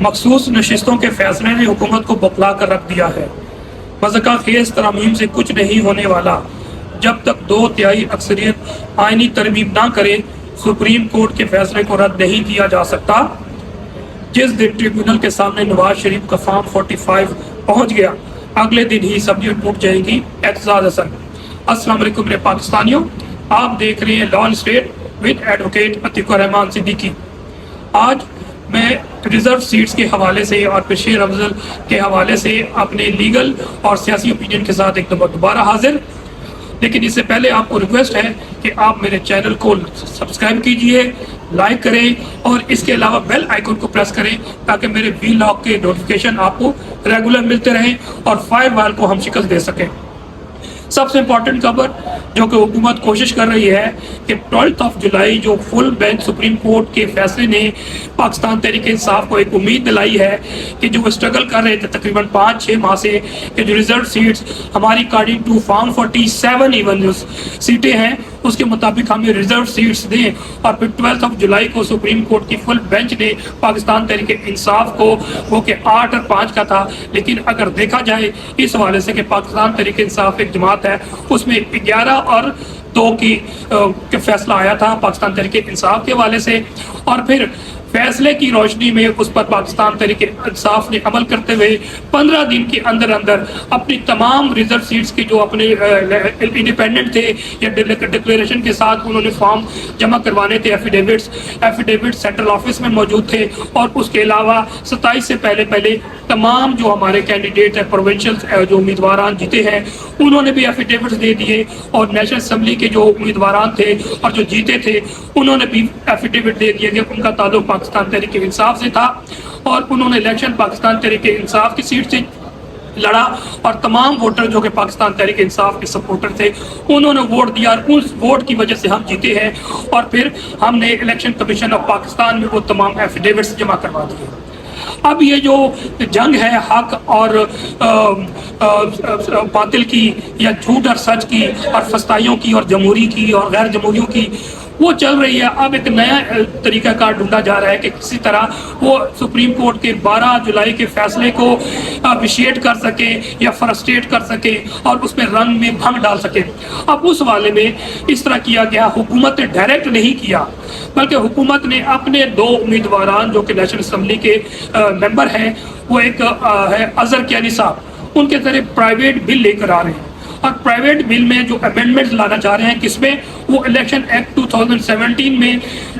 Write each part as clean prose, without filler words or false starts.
مخصوص نشستوں کے فیصلے نے حکومت کو بوکھلا کر رکھ دیا ہے۔ مذاق خیز ترامیم سے کچھ نہیں ہونے والا۔ جب تک 2/3 اکثریت آئینی ترمیم نہ کرے، سپریم کورٹ کے فیصلے کو رد نہیں کیا جا سکتا۔ جس دن ٹریبیونل کے سامنے نواز شریف کا فارم 45 پہنچ گیا، اگلے دن ہی سبجیکٹ ٹوٹ جائے گی۔ اعتزاز حسن۔ السلام علیکم میرے پاکستانیوں، آپ دیکھ رہے ہیں law and state with advocate Atiq Urrahman Siddiqui. آج میں ریزرو سیٹس کے حوالے سے اور پھر شیر افضل کے حوالے سے اپنے لیگل اور سیاسی اوپینین کے ساتھ ایک دفعہ دوبارہ حاضر، لیکن اس سے پہلے آپ کو ریکویسٹ ہے کہ آپ میرے چینل کو سبسکرائب کیجئے، لائک کریں اور اس کے علاوہ بیل آئیکن کو پریس کریں تاکہ میرے ولاگ کے نوٹیفیکیشن آپ کو ریگولر ملتے رہیں اور فائر وال کو ہم شکست دے سکیں۔ سب سے امپورٹنٹ خبر جو کہ حکومت کوشش کر رہی ہے کہ 12 جولائی جو فل بینچ سپریم کورٹ کے فیصلے نے پاکستان تحریک انصاف کو ایک امید دلائی ہے کہ جو اسٹرگل کر رہے تھے تقریباً 5-6 ماہ سے کہ جو ریزرو سیٹس ہماری اکارڈنگ ٹو فارم 47 ایون جو سیٹیں ہیں اس کے مطابق ہمیں ریزرو سیٹس دیں، اور پھر 12 جولائی کو سپریم کورٹ کی فل بینچ نے پاکستان تحریک انصاف کو وہ کہ 8 اور 5 کا تھا، لیکن اگر دیکھا جائے اس حوالے سے کہ پاکستان تحریک انصاف ایک جماعت ہے، اس میں 11 اور 2 کی فیصلہ آیا تھا پاکستان تحریک انصاف کے حوالے سے، اور پھر فیصلے کی روشنی میں اس پر پاکستان تحریک انصاف نے عمل کرتے ہوئے 15 دن کے اندر اندر اپنی تمام ریزرو سیٹس کی جو اپنے انڈیپینڈنٹ تھے یا ڈکلیریشن کے ساتھ انہوں نے فارم جمع کروانے تھے، ایفیڈیوٹ سینٹرل آفس میں موجود تھے، اور اس کے علاوہ 27 سے پہلے تمام جو ہمارے کینڈیڈیٹ ہیں پروونشل جو امیدواران جیتے ہیں انہوں نے بھی ایفیڈیوٹس دے دیے، اور نیشنل اسمبلی کے جو امیدواران تھے اور جو جیتے تھے انہوں نے بھی ایفیڈیوٹ دے دیے کہ ان کا تعلق پاکستان تحریک انصاف سے تھا، اور انہوں نے الیکشن پاکستان تحریک انصاف کی سیٹ سے لڑا، اور تمام ووٹر جو کہ پاکستان تحریک انصاف کے سپورٹر تھے انہوں نے ووٹ دیا، اور اس ووٹ کی وجہ سے ہم جیتے ہیں، اور پھر ہم نے الیکشن کمیشن آف پاکستان میں وہ تمام ایفیڈیوٹس جمع کروا دیے۔ اب یہ جو جنگ ہے حق اور باطل کی یا جھوٹ اور سچ کی اور فسطائیوں کی اور جمہوری کی اور غیر جمہوریوں کی وہ چل رہی ہے، اب ایک نیا طریقہ کار ڈھونڈا جا رہا ہے کہ کسی طرح وہ سپریم کورٹ کے 12 جولائی کے فیصلے کو ویشیٹ کر سکے یا فرسٹریٹ کر سکے اور اس میں رنگ میں بھنگ ڈال سکے۔ اب اس والے میں اس طرح کیا گیا، حکومت نے ڈائریکٹ نہیں کیا بلکہ حکومت نے اپنے 2 امیدواران جو کہ نیشنل اسمبلی کے ممبر ہیں، وہ ایک ہے اظہر کیانی صاحب، ان کے ذریعے پرائیویٹ بل لے کر آ رہے ہیں، اور پرائیویٹ بل میں جو امینڈمنٹ لانا چاہ رہے ہیں کس میں، وہ الیکشن ایکٹ 2017 میں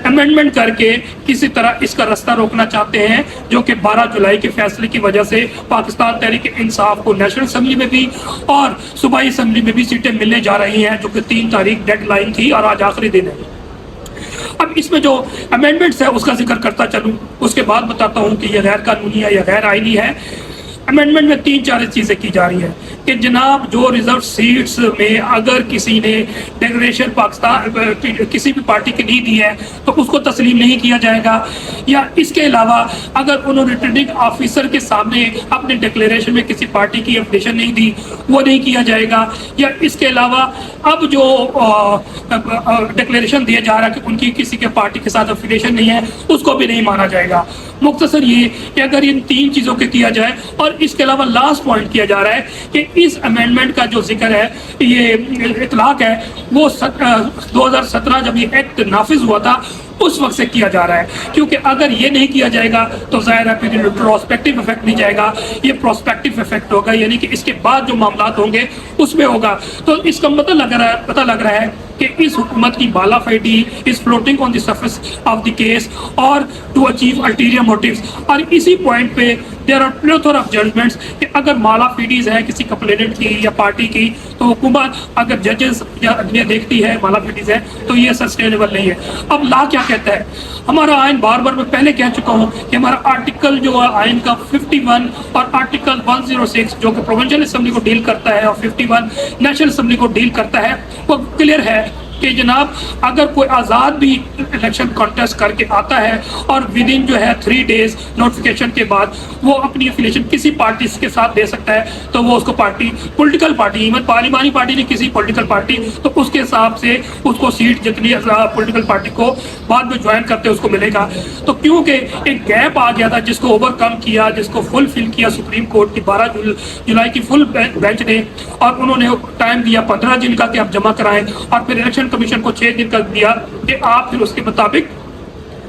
امینڈمنٹ کر کے کسی طرح اس کا رستہ روکنا چاہتے ہیں، جو کہ 12 جولائی کے فیصلے کی وجہ سے پاکستان تحریک انصاف کو نیشنل اسمبلی میں بھی اور صوبائی اسمبلی میں بھی سیٹیں ملنے جا رہی ہیں، جو کہ 3 تاریخ ڈیڈ لائن تھی اور آج آخری دن ہے۔ اب اس میں جو امینڈمنٹس ہے اس کا ذکر کرتا چلوں، اس کے بعد بتاتا ہوں کہ یہ غیر قانونی ہے یا غیر آئینی ہے۔ امینڈمنٹ میں 3-4 چیزیں کی جا رہی ہیں کہ جناب جو ریزرو سیٹس میں اگر کسی نے ڈکلیریشن پاکستان کسی بھی پارٹی کی نہیں دی ہے تو اس کو تسلیم نہیں کیا جائے گا، یا اس کے علاوہ اگر انہوں نے ریٹرننگ آفیسر کے سامنے اپنے ڈکلیریشن میں کسی پارٹی کی اپڈیشن نہیں دی وہ نہیں کیا جائے گا، یا اس کے علاوہ اب جو ڈکلیریشن دیا جا رہا ہے کہ ان کی کسی کے پارٹی کے ساتھ افیلیشن نہیں ہے اس کو بھی نہیں مانا جائے گا۔ مختصر یہ کہ اگر ان 3 چیزوں کے کیا جائے، اور اس کے علاوہ لاسٹ پوائنٹ کیا جا رہا ہے کہ اس امینڈمنٹ کا جو ذکر ہے، یہ اطلاق ہے، وہ 2017 جب یہ ایکٹ نافذ ہوا تھا اس وقت سے کیا جا رہا ہے، کیونکہ اگر یہ نہیں کیا جائے گا تو ظاہر ہے پھر پروسپیکٹیو افیکٹ نہیں جائے گا، یہ پروسپیکٹیو افیکٹ ہوگا، یعنی کہ اس کے بعد جو معاملات ہوں گے اس میں ہوگا۔ تو اس کا پتہ لگ رہا ہے کہ اس حکومت کی بالا فائٹی is floating on the surface of the case اور ٹو اچیو الٹیریئر موٹیوز، اور اسی پوائنٹ پہ there are plethora of judgments کہ اگر مالا فیڈیز ہے کسی کمپلیننٹ کی یا پارٹی کی تو حکومت اگر ججز یا عدلیہ دیکھتی ہے مالا فیڈیز ہے تو یہ سسٹینیبل نہیں ہے۔ اب لا کیا کہتا ہے؟ ہمارا آئین بار میں پہلے کہہ چکا ہوں کہ ہمارا آرٹیکل جو ہے آئین کا 51 اور آرٹیکل 106 جو کہ پروونشل اسمبلی کو ڈیل کرتا ہے اور 51 نیشنل اسمبلی کو ڈیل کرتا ہے، وہ کلیئر ہے کہ جناب اگر کوئی آزاد بھی الیکشن کانٹیسٹ کر کے آتا ہے اور ود ان جو ہے 3 days نوٹیفیکیشن کے بعد وہ اپنی افیلیشن کسی پارٹی کے ساتھ دے سکتا ہے، تو وہ اس کو پولیٹیکل پارٹی ایون پارلیمانی پارٹی نہیں، کسی پولیٹیکل پارٹی، تو اس کے حساب سے اس کو سیٹ جتنی پولیٹیکل پارٹی کو بعد میں جوائن کرتے ہیں اس کو ملے گا. تو کیونکہ ایک گیپ آ گیا تھا جس کو اوور کم کیا, جس کو فل فل کیا سپریم کورٹ کی 12 جولائی کی فل بینچ نے, اور انہوں نے ٹائم دیا 15 دن کا کہ آپ جمع کرائیں, اور پھر الیکشن کمیشن کو 6 دن کا دیا کہ آپ پھر اس کے مطابق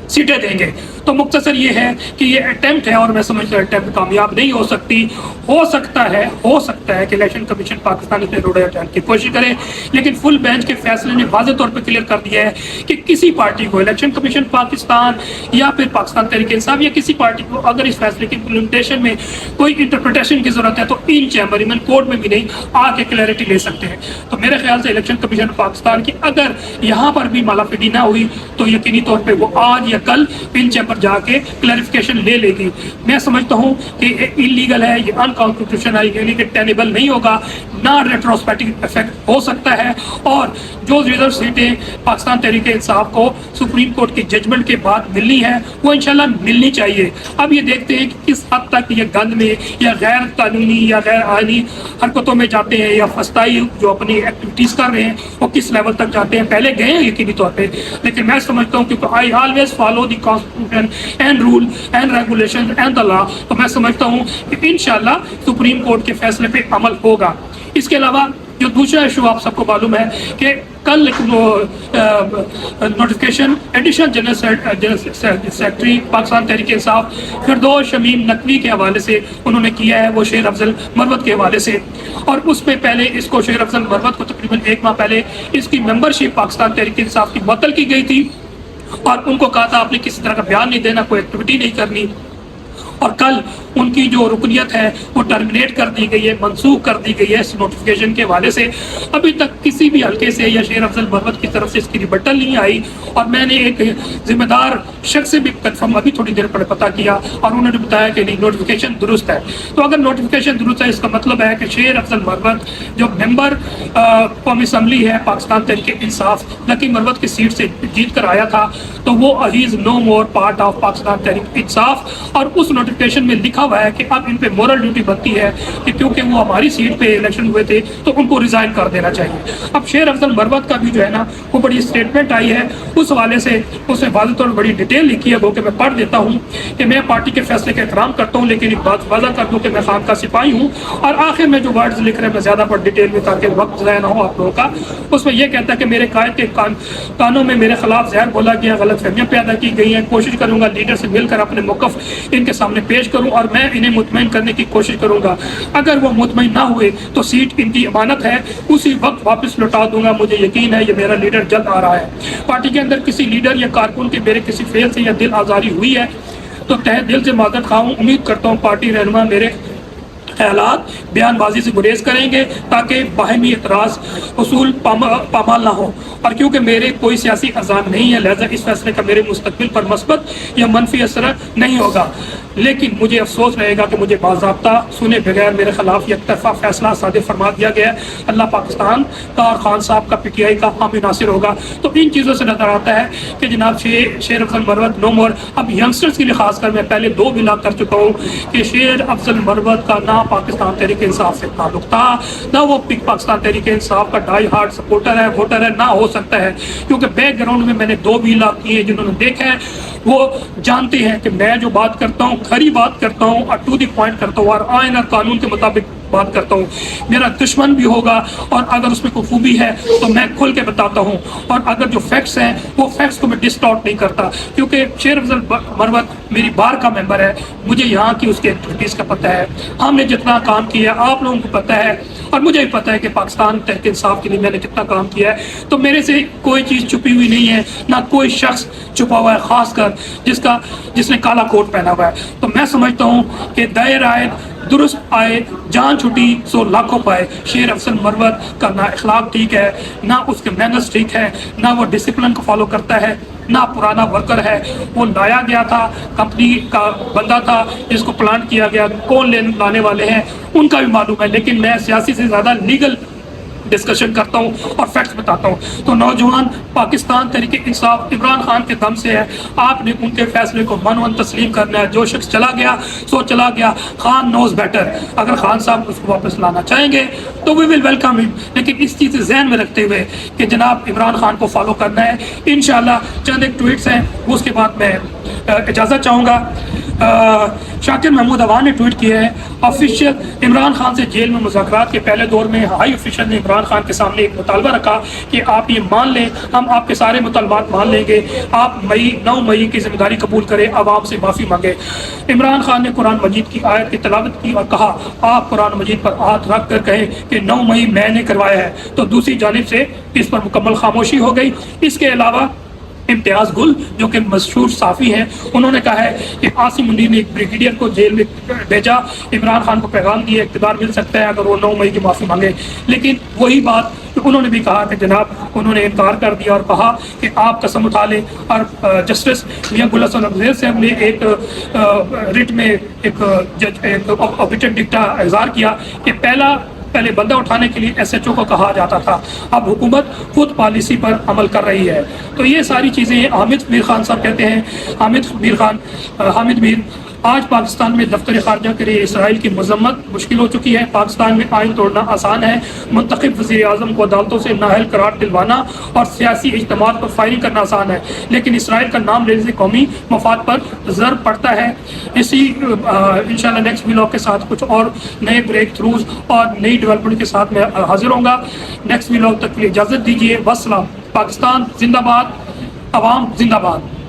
سیٹیں دیں گے. تو مختصر یہ ہے کہ یہ اٹیمپٹ ہے, اور میں سمجھتا ہوں اٹیمپٹ کامیاب نہیں ہو سکتی. ہو سکتا ہے کہ الیکشن کمیشن پاکستان اس میں روڈ اٹیمپٹ کی کوشش کرے, لیکن فل بینچ کے فیصلے نے واضح طور پہ کلیئر کر دیا ہے کہ کسی پارٹی کو, الیکشن کمیشن پاکستان یا پھر پاکستان تحریک انصاف یا کسی پارٹی کو, اگر اس فیصلے کی امپلیمنٹیشن میں کوئی انٹرپریٹیشن کی ضرورت ہے تو ان چیمبر ایون کورٹ میں بھی نہیں آ کے کلیئرٹی لے سکتے ہیں. تو میرے خیال سے الیکشن کمیشن پاکستان کی اگر یہاں پر بھی مالافیڈی نہ ہوئی تو یقینی طور پہ وہ آج یا کل ان چیمبر جا کے کلیریفیکیشن لے لے گی. میں سمجھتا ہوں کہ یہ انلیگل ہے, یہ انکانسٹیٹیوشنل ہے, یعنی کہ ٹینیبل نہیں ہوگا, نہ ریٹروسپیکٹو افیکٹ ہو سکتا ہے, اور جو ریزرو سیٹیں پاکستان تحریک انصاف کو سپریم کورٹ کی ججمنٹ کے بعد ملنی ہے وہ انشاءاللہ ملنی چاہیے. اب یہ دیکھتے ہیں کہ کس حد تک یہ گند میں یا غیر قانونی یا غیر آئینی حرکتوں میں جاتے ہیں, یا فسطائی جو اپنی ایکٹیویٹیز کر رہے ہیں وہ کس لیول تک جاتے ہیں. پہلے گئے ہیں یقینی طور پہ, لیکن میں سمجھتا ہوں کہ I always follow the constitution and rule and regulation and the law. تو میں سمجھتا ہوں کہ انشاءاللہ سپریم کورٹ کے فیصلے پہ عمل ہوگا. اس کے علاوہ جو دوسرا ایشو آپ سب کو معلوم ہے کہ کل notification additional general secretary Pakistan Tehreek Insaf Firdous Shamim Naqvi کے حوالے سے انہوں نے کیا ہے, وہ شیر افضل مروت کے حوالے سے, اور اس میں پہلے اس کو شیر افضل مروت کو تقریباً 1 ماہ پہلے اس کی ممبرشپ پاکستان تحریک انصاف کی معطل کی گئی تھی, اور ان کو کہا تھا آپ نے کسی طرح کا بیان نہیں دینا, کوئی ایکٹیویٹی نہیں کرنی, اور کل ان کی جو رکنیت ہے وہ ٹرمینیٹ کر دی گئی ہے, منسوخ کر دی گئی ہے اس نوٹیفیکیشن کے حوالے سے. ابھی تک کسی بھی حلقے سے یا شیر افضل مروت کی طرف سے اس کی ریبٹل نہیں آئی, اور میں نے ایک ذمہ دار شخص سے بھی کنفرم ابھی تھوڑی دیر پہلے پتہ کیا, اور انہوں نے بتایا کہ نہیں نوٹیفیکیشن درست ہے. تو اگر نوٹیفیکیشن درست ہے اس کا مطلب ہے کہ شیر افضل مروت جو ممبر قومی اسمبلی ہے پاکستان تحریک انصاف لکی مروت کی سیٹ سے جیت کر آیا تھا, تو وہ ہی از نو مور پارٹ آف پاکستان تحریک انصاف. اور اس نوٹیفیکیشن میں لکھا ہوا ہے کہ اب ان پہ مورل ڈیوٹی بنتی ہے کہ کیونکہ وہ ہماری سیٹ پہ الیکشن ہوئے تھے تو ان کو ریزائن کر دینا چاہیے. اب شیر افضل مروت کا بھی جو ہے نا وہ بڑی اسٹیٹمنٹ آئی ہے, اس حوالے سے اس نے واضح طور پر بڑی ڈیٹیل لکھی ہے, وہ کہ میں پڑھ دیتا ہوں کہ میں پارٹی کے فیصلے کا احترام کرتا ہوں, لیکن ایک بات واضح کر دوں کہ میں خان کا سپاہی ہوں. اور آخر میں جو ورڈز لکھ رہے ہیں میں زیادہ پر ڈیٹیل میں تاکہ وقت ضائع نہ ہو آپ لوگوں کا, اس میں یہ کہتا ہے کہ میرے قائد کے کانوں میں میرے خلاف زہر بولا گیا, غلط فہمیاں پیدا کی گئی ہیں, کوشش کروں گا لیڈر سے مل کر اپنے موقف ان کے سامنے پیش کروں, اور میں انہیں مطمئن کرنے کی کوشش کروں گا. اگر وہ مطمئن نہ ہوئے تو سیٹ ان کی امانت ہے, اسی وقت واپس لوٹا دوں گا. مجھے یقین ہے یہ میرا لیڈر جلد آ رہا ہے. پارٹی کے اندر کسی لیڈر یا کارکن کے میرے کسی فعل سے یا دل آزاری ہوئی ہے تو تہ دل سے معذرت خواہ ہوں. امید کرتا ہوں پارٹی رہنما میرے خیالات بیان بازی سے گریز کریں گے تاکہ باہمی اعتراض اصول پامال نہ ہو, اور کیونکہ میرے کوئی سیاسی عزم نہیں ہے لہذا اس فیصلے کا میرے مستقبل پر مثبت یا منفی اثر نہیں ہوگا. لیکن مجھے افسوس رہے گا کہ مجھے باضابطہ سنے بغیر میرے خلاف یک طرفہ فیصلہ صادر فرما دیا گیا ہے. اللہ پاکستان کا اور خان صاحب کا پی ٹی آئی کا حامی ناصر ہوگا. تو ان چیزوں سے نظر آتا ہے کہ جناب شیر افضل مروت نو مور. اب ینگسٹرز کے لیے خاص کر میں پہلے 2 بھی لاکھ کر چکا ہوں کہ شیر افضل مروت کا نہ پاکستان تحریک انصاف سے تعلق تھا, نہ وہ پاکستان تحریک انصاف کا ڈائی ہارڈ سپورٹر ہے, ووٹر ہے, نہ ہو سکتا ہے, کیونکہ بیک گراؤنڈ میں نے 2 بھی لاکھ کیے. جنہوں نے دیکھا ہے وہ جانتے ہیں کہ میں جو بات کرتا ہوں کھری بات کرتا ہوں اور ٹو دی پوائنٹ کرتا ہوں اور آئین اور قانون کے مطابق بات کرتا ہوں. میرا دشمن بھی ہوگا اور اگر اس میں کوئی خوبی ہے تو میں کھل کے بتاتا ہوں, اور اگر جو فیکٹس ہیں وہ فیکٹس کو میں ڈسٹارٹ نہیں کرتا, کیونکہ شیر افضل مروت میری بار کا ممبر ہے, مجھے یہاں کی اس کی ایکٹیویٹیز کا پتہ ہے, ہم نے جتنا کام کیا آپ لوگوں کو پتہ ہے, اور مجھے بھی پتہ ہے کہ پاکستان تحریک انصاف کے لیے میں نے کتنا کام کیا ہے. تو میرے سے کوئی چیز چھپی ہوئی نہیں ہے, نہ کوئی شخص چھپا ہوا ہے, خاص کر جس نے کالا کوٹ پہنا ہوا ہے. تو میں سمجھتا ہوں کہ دائر آئے درست آئے جان چھٹی سو لاکھوں پائے. شیر افضل مروت کا نہ اخلاق ٹھیک ہے, نہ اس کے مینرز ٹھیک ہے, نہ وہ ڈسپلن کو فالو کرتا ہے, نہ پرانا ورکر ہے. وہ لایا گیا تھا, کمپنی کا بندہ تھا جس کو پلانٹ کیا گیا, کون لانے والے ہیں ان کا بھی معلوم ہے, لیکن میں سیاسی سے زیادہ لیگل ڈسکشن کرتا ہوں اور فیکٹس بتاتا ہوں. تو نوجوان پاکستان تحریک انصاف عمران خان کے دم سے ہے. آپ نے ان کے فیصلے کو من تسلیم کرنا ہے. جو شخص چلا گیا سو چلا گیا. خان نوز بیٹر. اگر خان صاحب اس کو واپس لانا چاہیں گے تو وی ول ویلکم ہم. لیکن اس چیز سے ذہن میں رکھتے ہوئے کہ جناب عمران خان کو فالو کرنا ہے. انشاءاللہ چند ایک ٹویٹس ہیں اس کے بعد میں اجازت چاہوں گا. شاکر محمود عوان نے ٹویٹ کیا ہے آفیشیل عمران خان سے جیل میں مذاکرات کے پہلے دور میں ہائی آفیشل نے عمران خان کے سامنے ایک مطالبہ رکھا کہ آپ یہ مان لیں ہم آپ کے سارے مطالبات مان لیں گے. آپ 9 مئی کی ذمہ داری قبول کریں عوام سے معافی مانگے. عمران خان نے قرآن مجید کی آیت کی تلاوت کی اور کہا آپ قرآن مجید پر ہاتھ رکھ کر کہیں کہ 9 مئی میں نے کروایا ہے. تو دوسری جانب سے اس پر مکمل خاموشی ہو گئی. اس کے علاوہ امتیاز گل جو کہ مشہور صحافی ہیں انہوں نے کہا ہے کہ عاصم منیر نے ایک بریگیڈیئر کو جیل میں بھیجا. عمران خان کو پیغام دیا اقتدار مل سکتا ہے اگر وہ 9 مئی کی معافی مانگے. لیکن وہی بات انہوں نے بھی کہا کہ جناب انہوں نے انکار کر دیا اور کہا کہ آپ قسم اٹھا لیں. اور جسٹس میاں گل حسن افضل صاحب نے ایک رٹ میں ایک اوبیٹنٹ ڈکٹا اظہار کیا کہ پہلے بندہ اٹھانے کے لیے ایس ایچ او کو کہا جاتا تھا. اب حکومت خود پالیسی پر عمل کر رہی ہے. تو یہ ساری چیزیں حامد میر خان صاحب کہتے ہیں. حامد میر آج پاکستان میں دفتر خارجہ کے لیے اسرائیل کی مذمت مشکل ہو چکی ہے. پاکستان میں آئین توڑنا آسان ہے. منتخب وزیر اعظم کو عدالتوں سے نااہل قرار دلوانا اور سیاسی اجتماعات پر فائرنگ کرنا آسان ہے. لیکن اسرائیل کا نام لینے سے قومی مفاد پر ضرر پڑتا ہے. اسی انشاءاللہ نیکسٹ ولاگ کے ساتھ کچھ اور نئے بریک تھروز اور نئی ڈیولپمنٹ کے ساتھ میں حاضر ہوں گا. نیکسٹ ولاگ تک کے لیے اجازت دیجیے. والسلام. پاکستان زندہ باد. عوام زندہ باد.